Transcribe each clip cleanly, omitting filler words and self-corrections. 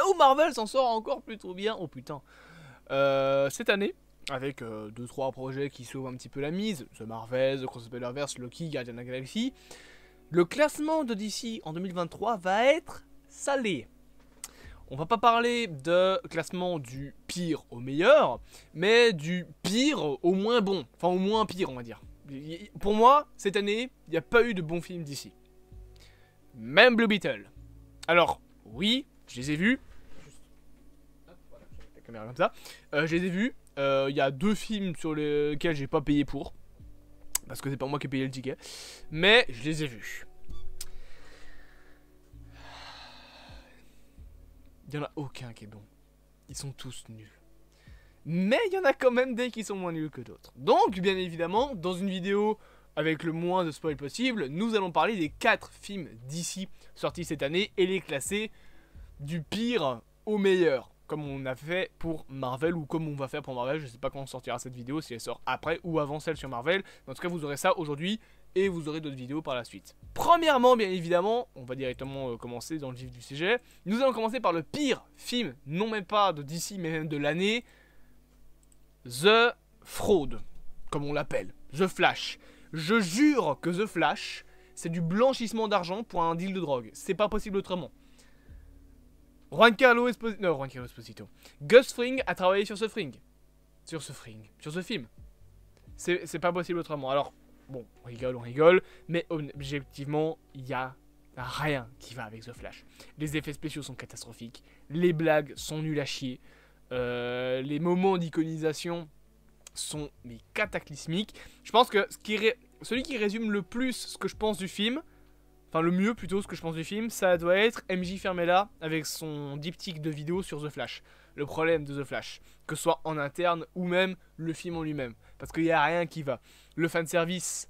où Marvel s'en sort encore plutôt bien. Oh putain. Cette année, avec 2-3 projets qui sauvent un petit peu la mise, The Marvel, The Crossbellerverse, Loki, Guardian of the Galaxy, le classement de DC en 2023 va être salé. On va pas parler de classement du pire au meilleur, mais du pire au moins bon, enfin au moins pire on va dire. Pour moi, cette année, il n'y a pas eu de bons films d'ici. Même Blue Beetle. Alors, oui, je les ai vus. Voilà, je vais mettre la caméra comme ça. Je les ai vus. Il y a 2 films sur lesquels j'ai pas payé pour. Parce que c'est pas moi qui ai payé le ticket. Mais je les ai vus. Il n'y en a aucun qui est bon. Ils sont tous nuls. Mais il y en a quand même des qui sont moins nuls que d'autres. Donc, bien évidemment, dans une vidéo avec le moins de spoil possible, nous allons parler des 4 films d'ici sortis cette année et les classer du pire au meilleur. Comme on a fait pour Marvel ou comme on va faire pour Marvel. Je sais pas quand sortira cette vidéo, si elle sort après ou avant celle sur Marvel. En tout cas, vous aurez ça aujourd'hui et vous aurez d'autres vidéos par la suite. Premièrement, bien évidemment, on va directement commencer dans le vif du sujet. Nous allons commencer par le pire film, non même pas de DC mais même de l'année. The Fraud, comme on l'appelle, The Flash. Je jure que The Flash, c'est du blanchissement d'argent pour un deal de drogue. C'est pas possible autrement. Giancarlo Esposito. Gus Fring a travaillé sur ce film. C'est pas possible autrement. Alors, bon, on rigole, mais objectivement, il y a rien qui va avec The Flash. Les effets spéciaux sont catastrophiques, les blagues sont nulles à chier. Les moments d'iconisation sont mais cataclysmiques. Je pense que celui qui résume le plus ce que je pense du film, enfin le mieux plutôt ce que je pense du film, ça doit être MJ Fermella avec son diptyque de vidéos sur The Flash. Le problème de The Flash, que ce soit en interne ou même le film en lui-même, parce qu'il n'y a rien qui va. Le fanservice,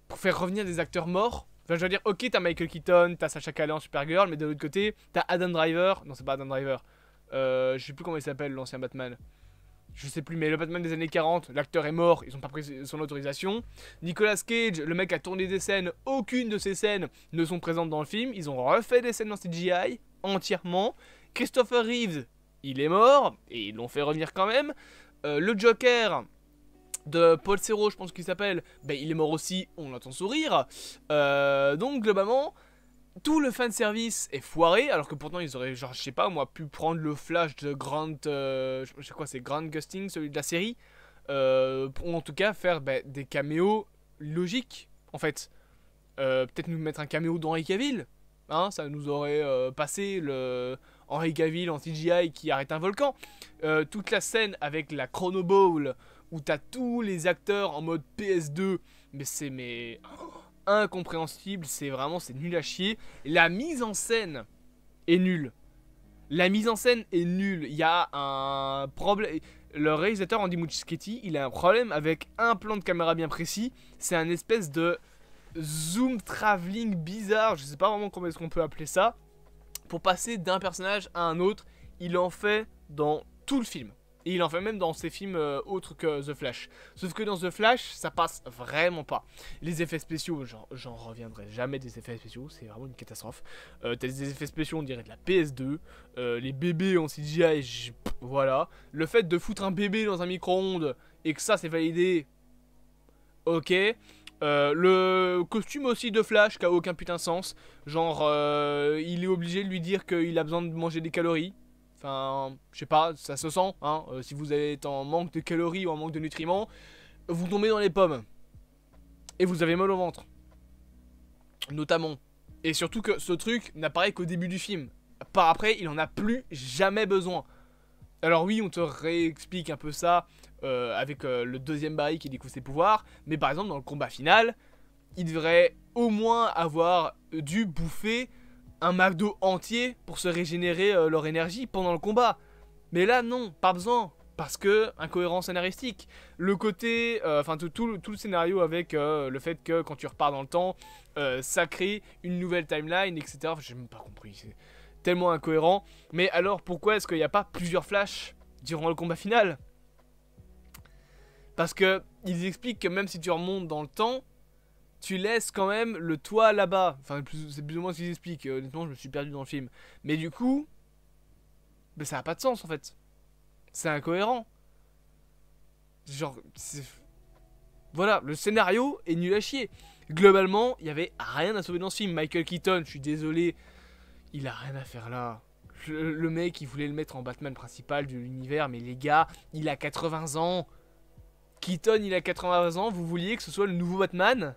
pour faire revenir des acteurs morts. Enfin, je veux dire, ok, t'as Michael Keaton, t'as Sacha Calle en Supergirl, mais de l'autre côté, t'as Adam Driver. Non, c'est pas Adam Driver. Je sais plus comment il s'appelle, l'ancien Batman. Je sais plus, mais le Batman des années 40, l'acteur est mort, ils ont pas pris son autorisation. Nicolas Cage, le mec a tourné des scènes, aucune de ces scènes ne sont présentes dans le film. Ils ont refait des scènes en CGI, entièrement. Christopher Reeves, il est mort, et ils l'ont fait revenir quand même. Le Joker de Paul Serro, je pense qu'il s'appelle, ben il est mort aussi, on l'entend sourire. Donc globalement, tout le fanservice est foiré, alors que pourtant ils auraient, genre, je sais pas moi, pu prendre le Flash de Grant, je sais quoi, c'est Grant Gustin, celui de la série, pour en tout cas faire des caméos logiques, en fait. Peut-être nous mettre un caméo d'Henry Cavill, hein, ça nous aurait passé le Henry Cavill en CGI qui arrête un volcan. Toute la scène avec la Chrono Ball, où t'as tous les acteurs en mode PS2, mais c'est incompréhensible, c'est nul à chier. La mise en scène est nulle. La mise en scène est nulle. Il y a un problème. Le réalisateur Andy Muschietti, il a un problème avec un plan de caméra bien précis. C'est un espèce de zoom travelling bizarre. Je sais pas vraiment comment est-ce qu'on peut appeler ça. Pour passer d'un personnage à un autre, il en fait dans tout le film. Et il en fait même dans ses films autres que The Flash. Sauf que dans The Flash, ça passe vraiment pas. Les effets spéciaux, j'en reviendrai jamais des effets spéciaux, c'est vraiment une catastrophe. T'as des effets spéciaux, on dirait de la PS2. Les bébés en CGI, voilà. Le fait de foutre un bébé dans un micro-ondes et que ça c'est validé, ok. Le costume aussi de Flash qui a aucun putain de sens. Genre, il est obligé de lui dire qu'il a besoin de manger des calories. Enfin, je sais pas, ça se sent, hein. Si vous êtes en manque de calories ou en manque de nutriments, vous tombez dans les pommes. Et vous avez mal au ventre. Notamment. Et surtout que ce truc n'apparaît qu'au début du film. Par après, il en a plus jamais besoin. Alors oui, on te réexplique un peu ça avec le deuxième Barry qui découvre ses pouvoirs. Mais par exemple, dans le combat final, il devrait au moins avoir dû bouffer un McDo entier pour se régénérer leur énergie pendant le combat. Mais là, non, pas besoin. Parce que, incohérence scénaristique. Le côté, enfin tout le scénario avec le fait que quand tu repars dans le temps, ça crée une nouvelle timeline, etc. Enfin, j'ai même pas compris, c'est tellement incohérent. Mais alors, pourquoi est-ce qu'il n'y a pas plusieurs flashs durant le combat final? Parce que ils expliquent que même si tu remontes dans le temps, tu laisses quand même le toit là-bas. Enfin, c'est plus ou moins ce qu'ils expliquent. Honnêtement, je me suis perdu dans le film. Mais du coup, ben, ça n'a pas de sens en fait. C'est incohérent. Genre, voilà, le scénario est nul à chier. Globalement, il y avait rien à sauver dans ce film. Michael Keaton, je suis désolé, il a rien à faire là. Le mec, il voulait le mettre en Batman principal de l'univers, mais les gars, il a 80 ans. Keaton, il a 80 ans, vous vouliez que ce soit le nouveau Batman?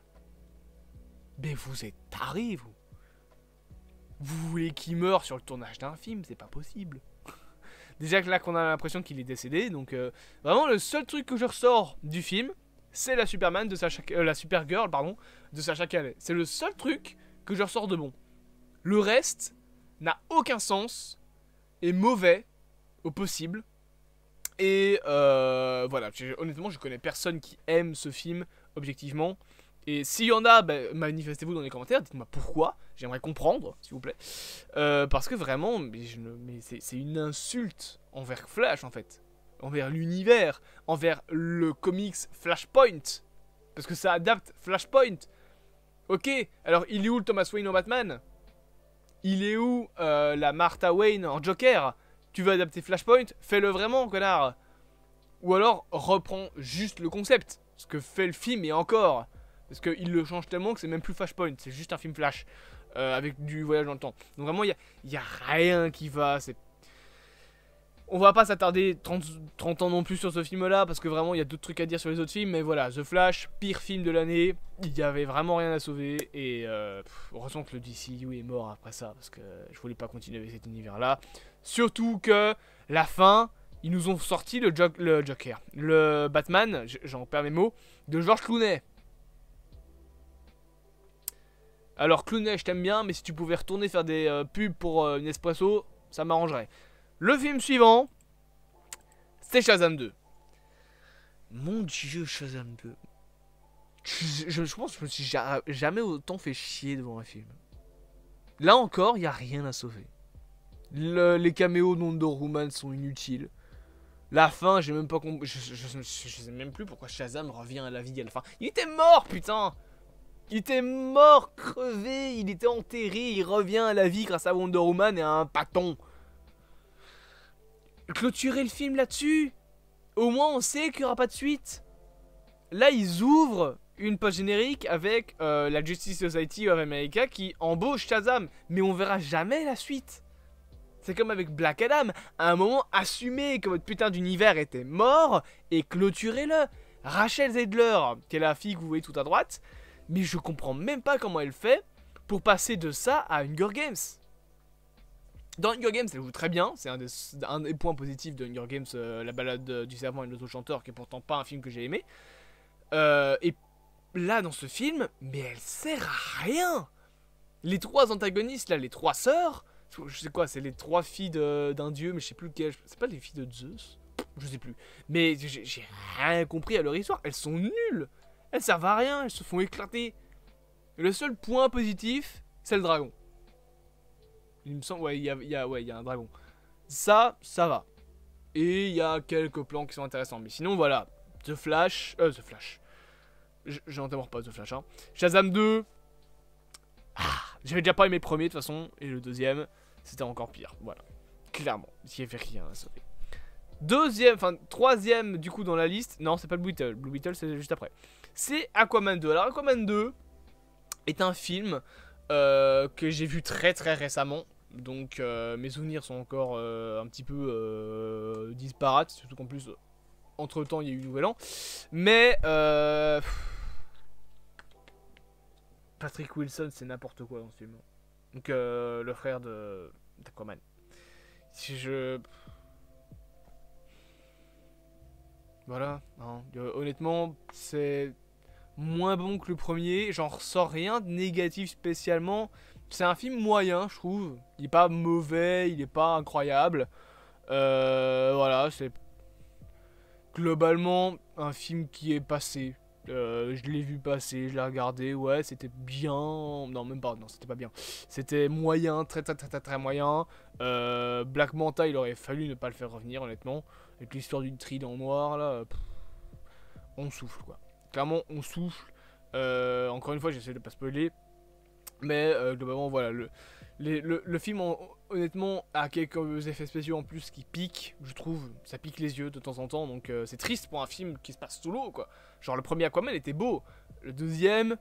Mais vous êtes tarés, vous. Vous voulez qu'il meure sur le tournage d'un film, c'est pas possible. Déjà que là qu'on a l'impression qu'il est décédé, donc vraiment le seul truc que je ressors du film, c'est la Superman de la Supergirl, pardon, de Sacha Calle. C'est le seul truc que je ressors de bon. Le reste n'a aucun sens, est mauvais au possible. Et voilà, honnêtement, je connais personne qui aime ce film, objectivement. Et s'il y en a, bah, manifestez-vous dans les commentaires, dites-moi pourquoi, j'aimerais comprendre, s'il vous plaît. Parce que vraiment, c'est une insulte envers Flash, en fait. Envers l'univers, envers le comics Flashpoint. Parce que ça adapte Flashpoint. Ok, alors il est où le Thomas Wayne en Batman? Il est où la Martha Wayne en Joker? Tu veux adapter Flashpoint? Fais-le vraiment, connard. Ou alors, reprends juste le concept. Ce que fait le film et encore. Parce qu'il le change tellement que c'est même plus Flashpoint. C'est juste un film Flash. Avec du voyage dans le temps. Donc vraiment, il y a rien qui va. On va pas s'attarder 30 ans non plus sur ce film-là. Parce que vraiment, il y a d'autres trucs à dire sur les autres films. Mais voilà, The Flash, pire film de l'année. Il y avait vraiment rien à sauver. Et heureusement que le DCU est mort après ça. Parce que je voulais pas continuer avec cet univers-là. Surtout que la fin... Ils nous ont sorti le Joker, le Batman, j'en perds mes mots, de George Clooney. Alors Clooney, je t'aime bien, mais si tu pouvais retourner faire des pubs pour une espresso, ça m'arrangerait. Le film suivant, c'est Shazam 2. Mon Dieu, Shazam 2. Je pense que je me suis jamais autant fait chier devant un film. Là encore, il n'y a rien à sauver. Les caméos d'Wonder Woman sont inutiles. La fin, j'ai même pas compris. Je sais même plus pourquoi Shazam revient à la vie à la fin. Il était mort, putain! Il était mort, crevé, il était enterré, il revient à la vie grâce à Wonder Woman et à un bâton. Clôturer le film là-dessus. Au moins, on sait qu'il n'y aura pas de suite. Là, ils ouvrent une post générique avec la Justice Society of America qui embauche Shazam. Mais on verra jamais la suite. C'est comme avec Black Adam, à un moment, assumez que votre putain d'univers était mort et clôturez-le. Rachel Zegler, qui est la fille que vous voyez tout à droite, mais je comprends même pas comment elle fait pour passer de ça à Hunger Games. Dans Hunger Games, elle joue très bien, c'est un des points positifs de Hunger Games, la balade du servant et de l'auto-chanteur, qui est pourtant pas un film que j'ai aimé. Et là, dans ce film, mais elle sert à rien. Les trois antagonistes, là, les trois sœurs... Je sais quoi, c'est les trois filles d'un dieu, mais je sais plus lequel. C'est pas les filles de Zeus? Je sais plus. Mais j'ai rien compris à leur histoire. Elles sont nulles. Elles servent à rien, elles se font éclater. Le seul point positif, c'est le dragon. Il me semble, ouais, il y a un dragon. Ça va. Et il y a quelques plans qui sont intéressants. Mais sinon, voilà. The Flash. J'en démords pas The Flash, hein. Shazam 2. J'avais déjà pas aimé le premier de toute façon. Et le deuxième. C'était encore pire, voilà. Clairement, il n'y avait rien à sauver. Troisième du coup dans la liste. Non, c'est pas le Blue Beetle. Blue Beetle, c'est juste après. C'est Aquaman 2. Alors, Aquaman 2 est un film que j'ai vu très récemment. Donc, mes souvenirs sont encore un petit peu disparates. Surtout qu'en plus, entre temps, il y a eu Nouvel An. Mais, Patrick Wilson, c'est n'importe quoi dans ce film. Donc le frère d'Aquaman. Voilà. Hein. Honnêtement, c'est moins bon que le premier. J'en ressors rien de négatif spécialement. C'est un film moyen, je trouve. Il est pas mauvais, il est pas incroyable. Voilà, c'est globalement un film qui est passé. Je l'ai vu passer, je l'ai regardé, ouais, c'était bien. Non, même pas, non, c'était pas bien. C'était moyen, très moyen. Black Manta, il aurait fallu ne pas le faire revenir, honnêtement. Avec l'histoire d'une trident noir, là, on souffle, quoi. Clairement, on souffle. Encore une fois, j'essaie de pas spoiler. Mais globalement, voilà, le film, honnêtement, a quelques effets spéciaux en plus qui piquent, je trouve. Ça pique les yeux de temps en temps, donc c'est triste pour un film qui se passe sous l'eau, quoi. Genre, le premier Aquaman était beau. Le deuxième,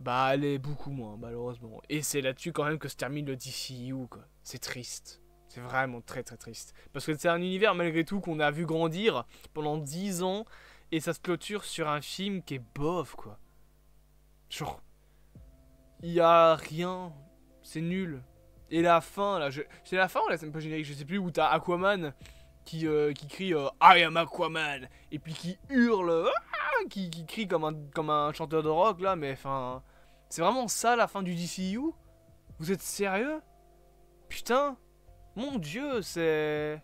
bah, elle est beaucoup moins, malheureusement. Et c'est là-dessus, quand même, que se termine le DCU, quoi. C'est triste. C'est vraiment très très triste. Parce que c'est un univers, malgré tout, qu'on a vu grandir pendant 10 ans, et ça se clôture sur un film qui est bof, quoi. Genre, il y a rien, c'est nul. Et la fin, là, c'est la fin ou la scène post-générique, je sais plus, où t'as Aquaman qui crie I am Aquaman, et puis qui hurle, qui crie comme un chanteur de rock, là, mais enfin... C'est vraiment ça la fin du DCU? Vous êtes sérieux? Putain, mon dieu, c'est...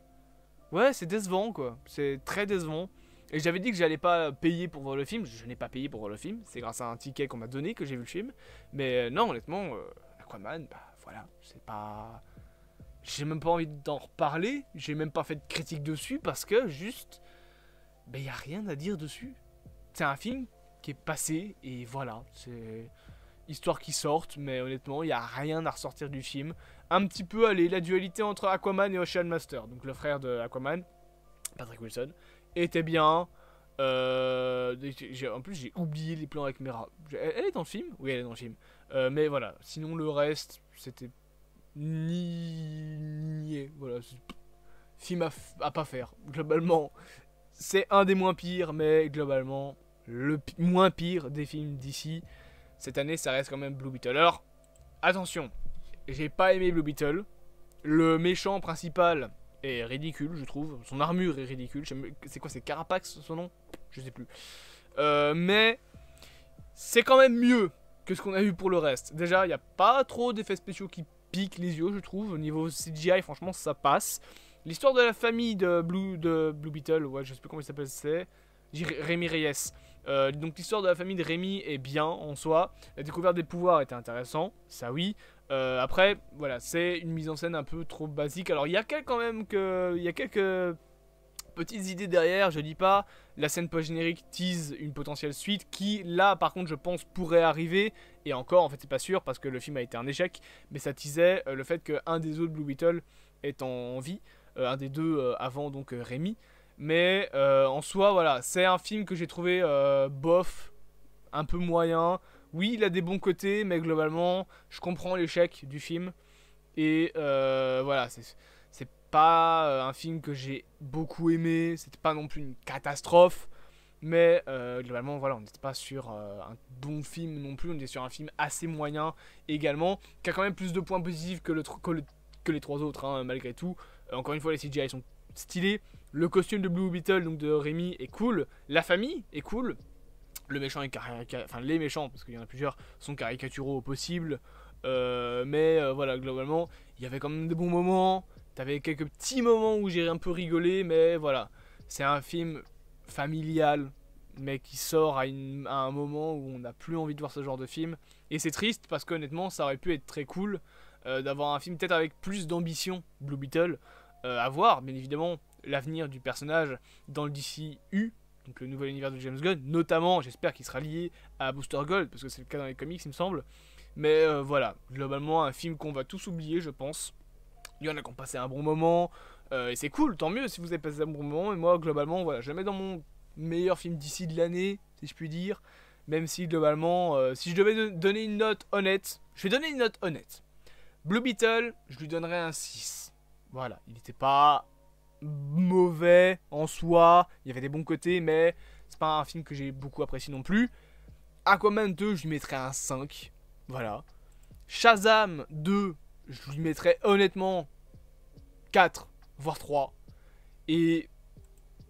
Ouais, c'est décevant, quoi. C'est très décevant. Et j'avais dit que j'allais pas payer pour voir le film. Je n'ai pas payé pour voir le film. C'est grâce à un ticket qu'on m'a donné que j'ai vu le film. Mais non, honnêtement, Aquaman, bah voilà, c'est pas... J'ai même pas envie d'en reparler. J'ai même pas fait de critique dessus parce que juste... Bah y a rien à dire dessus. C'est un film qui est passé et voilà. C'est... Histoire qui sorte, mais honnêtement, il n'y a rien à ressortir du film. Un petit peu, allez, la dualité entre Aquaman et Ocean Master, donc le frère de Aquaman, Patrick Wilson, était bien. En plus, j'ai oublié les plans avec Mera. Elle est dans le film? Oui, elle est dans le film. Mais voilà, sinon le reste, c'était niais. Voilà, film à pas faire. Globalement, c'est un des moins pires, mais globalement, le moins pire des films d'ici. Cette année, ça reste quand même Blue Beetle. Alors, attention, j'ai pas aimé Blue Beetle. Le méchant principal est ridicule, je trouve. Son armure est ridicule. C'est quoi, c'est Carapax son nom? Je sais plus. Mais c'est quand même mieux que ce qu'on a eu pour le reste. Déjà, il n'y a pas trop d'effets spéciaux qui piquent les yeux, je trouve. Au niveau CGI, franchement, ça passe. L'histoire de la famille de Blue Beetle, ouais, je sais plus comment il s'appelle, c'est Rémi Reyes. Donc l'histoire de la famille de Rémi est bien en soi. La découverte des pouvoirs était intéressant, ça oui. Après, voilà, c'est une mise en scène un peu trop basique. Alors il y a quand même il y a quelques petites idées derrière, je dis pas. La scène post-générique tease une potentielle suite qui, là, par contre, je pense pourrait arriver. Et encore, en fait, c'est pas sûr parce que le film a été un échec. Mais ça teasait le fait qu'un des autres Blue Beetle est en vie. Un des deux avant, donc Rémi. Mais en soi, voilà, c'est un film que j'ai trouvé bof, un peu moyen. Oui, il a des bons côtés, mais globalement, je comprends l'échec du film. Et voilà, c'est pas un film que j'ai beaucoup aimé. C'était pas non plus une catastrophe. Mais globalement, voilà, on n'était pas sur un bon film non plus. On était sur un film assez moyen également, qui a quand même plus de points positifs que les trois autres, hein, malgré tout. Encore une fois, les CGI sont stylés. Le costume de Blue Beetle, donc de Rémi, est cool. La famille est cool. Le méchant est enfin les méchants, parce qu'il y en a plusieurs, sont caricaturaux au possible. Mais voilà, globalement, il y avait quand même des bons moments. T'avais quelques petits moments où j'ai un peu rigolé, mais voilà. C'est un film familial, mais qui sort à un moment où on n'a plus envie de voir ce genre de film. Et c'est triste, parce qu'honnêtement, ça aurait pu être très cool d'avoir un film peut-être avec plus d'ambition, Blue Beetle. À voir, bien évidemment, l'avenir du personnage dans le DCU, donc le nouvel univers de James Gunn, notamment, j'espère qu'il sera lié à Booster Gold, parce que c'est le cas dans les comics, il me semble. Mais voilà, globalement, un film qu'on va tous oublier, je pense. Il y en a qui ont passé un bon moment, et c'est cool, tant mieux si vous avez passé un bon moment. Et moi, globalement, voilà, je le mets dans mon meilleur film d'ici de l'année, si je puis dire. Même si, globalement, si je devais donner une note honnête, je vais donner une note honnête. Blue Beetle, je lui donnerais un 6. Voilà, il n'était pas mauvais en soi, il y avait des bons côtés, mais c'est pas un film que j'ai beaucoup apprécié non plus. Aquaman 2, je lui mettrais un 5. Voilà. Shazam 2, je lui mettrais honnêtement 4, voire 3. Et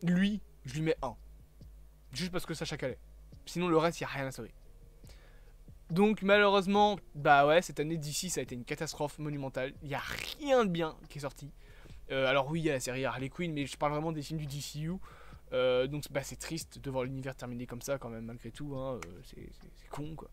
lui, je lui mets 1. Juste parce que Sacha Calais. Sinon, le reste, il n'y a rien à sauver. Donc, malheureusement, bah ouais, cette année d'ici, ça a été une catastrophe monumentale. Il n'y a rien de bien qui est sorti. Alors oui, il y a la série Harley Quinn, mais je parle vraiment des films du DCU. Donc bah, c'est triste de voir l'univers terminé comme ça quand même, malgré tout. Hein, c'est con, quoi.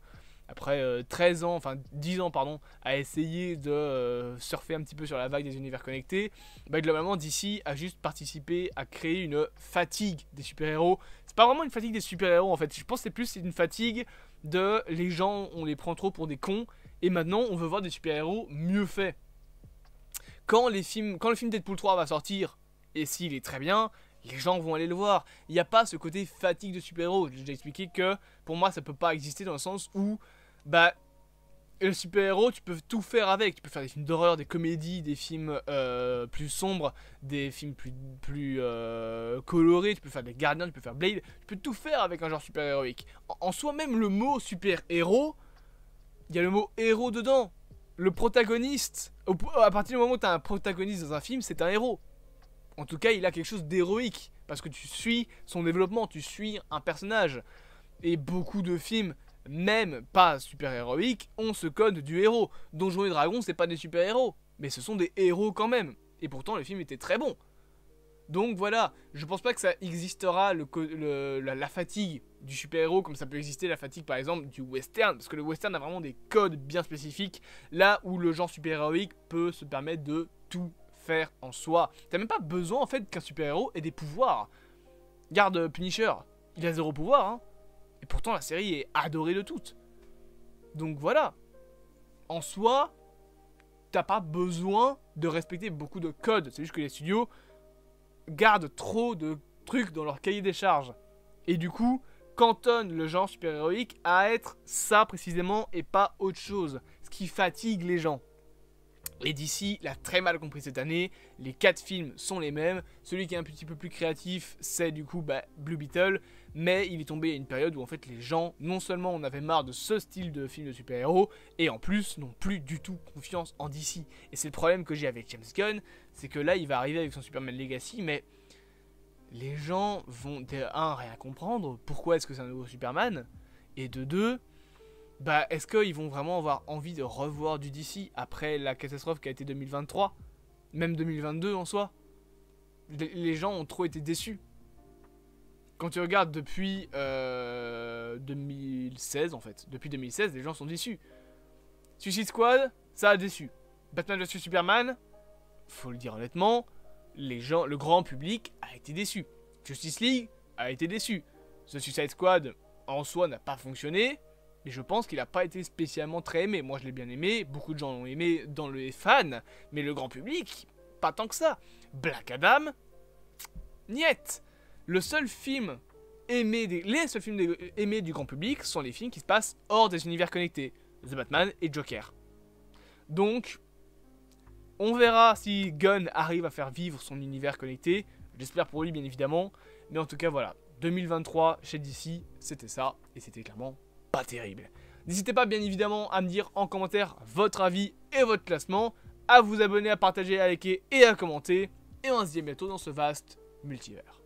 Après 13 ans, enfin 10 ans, pardon, à essayer de surfer un petit peu sur la vague des univers connectés, bah, globalement, DC a juste participé à créer une fatigue des super-héros. C'est pas vraiment une fatigue des super-héros, en fait. Je pense que c'est plus une fatigue de les gens, on les prend trop pour des cons, et maintenant on veut voir des super-héros mieux faits. Quand le film Deadpool 3 va sortir, et s'il est très bien, les gens vont aller le voir. Il n'y a pas ce côté fatigue de super-héros. J'ai déjà expliqué que pour moi ça peut pas exister dans le sens où bah le super-héros tu peux tout faire avec. Tu peux faire des films d'horreur, des comédies, des films plus sombres, des films plus colorés, tu peux faire des Gardiens, tu peux faire Blade, tu peux tout faire avec un genre super-héroïque. En soi même le mot super-héros, il y a le mot héros dedans. Le protagoniste, à partir du moment où tu as un protagoniste dans un film, c'est un héros. En tout cas, il a quelque chose d'héroïque. Parce que tu suis son développement, tu suis un personnage. Et beaucoup de films, même pas super-héroïques, ont ce code du héros. Donjons et Dragons, c'est pas des super-héros. Mais ce sont des héros quand même. Et pourtant, le film était très bon. Donc voilà, je pense pas que ça existera la fatigue du super-héros comme ça peut exister la fatigue par exemple du western, parce que le western a vraiment des codes bien spécifiques, là où le genre super-héroïque peut se permettre de tout faire en soi. T'as même pas besoin en fait qu'un super-héros ait des pouvoirs. Regarde Punisher, il a zéro pouvoir, hein, et pourtant la série est adorée de toutes. Donc voilà, en soi, t'as pas besoin de respecter beaucoup de codes, c'est juste que les studios gardent trop de trucs dans leur cahier des charges. Et du coup, cantonnent le genre super-héroïque à être ça précisément et pas autre chose. Ce qui fatigue les gens. Et DC l'a très mal compris cette année. Les 4 films sont les mêmes. Celui qui est un petit peu plus créatif, c'est du coup Blue Beetle. Mais il est tombé à une période où en fait les gens, non seulement on avait marre de ce style de film de super-héros, et en plus n'ont plus du tout confiance en DC. Et c'est le problème que j'ai avec James Gunn, c'est que là il va arriver avec son Superman Legacy, mais les gens vont de 1 rien comprendre, pourquoi est-ce que c'est un nouveau Superman, et de 2, est-ce qu'ils vont vraiment avoir envie de revoir du DC après la catastrophe qui a été 2023, même 2022 en soi. Les gens ont trop été déçus. Quand tu regardes depuis 2016 en fait, depuis 2016 les gens sont déçus. Suicide Squad, ça a déçu. Batman vs Superman, faut le dire honnêtement, le grand public a été déçu. Justice League a été déçu. The Suicide Squad en soi n'a pas fonctionné, mais je pense qu'il n'a pas été spécialement très aimé. Moi je l'ai bien aimé, beaucoup de gens l'ont aimé dans les fans, mais le grand public, pas tant que ça. Black Adam, niet. Les seuls films aimés du grand public sont les films qui se passent hors des univers connectés. The Batman et Joker. Donc, on verra si Gunn arrive à faire vivre son univers connecté. J'espère pour lui bien évidemment. Mais en tout cas voilà, 2023 chez DC, c'était ça. Et c'était clairement pas terrible. N'hésitez pas bien évidemment à me dire en commentaire votre avis et votre classement. À vous abonner, à partager, à liker et à commenter. Et on se dit à bientôt dans ce vaste multivers.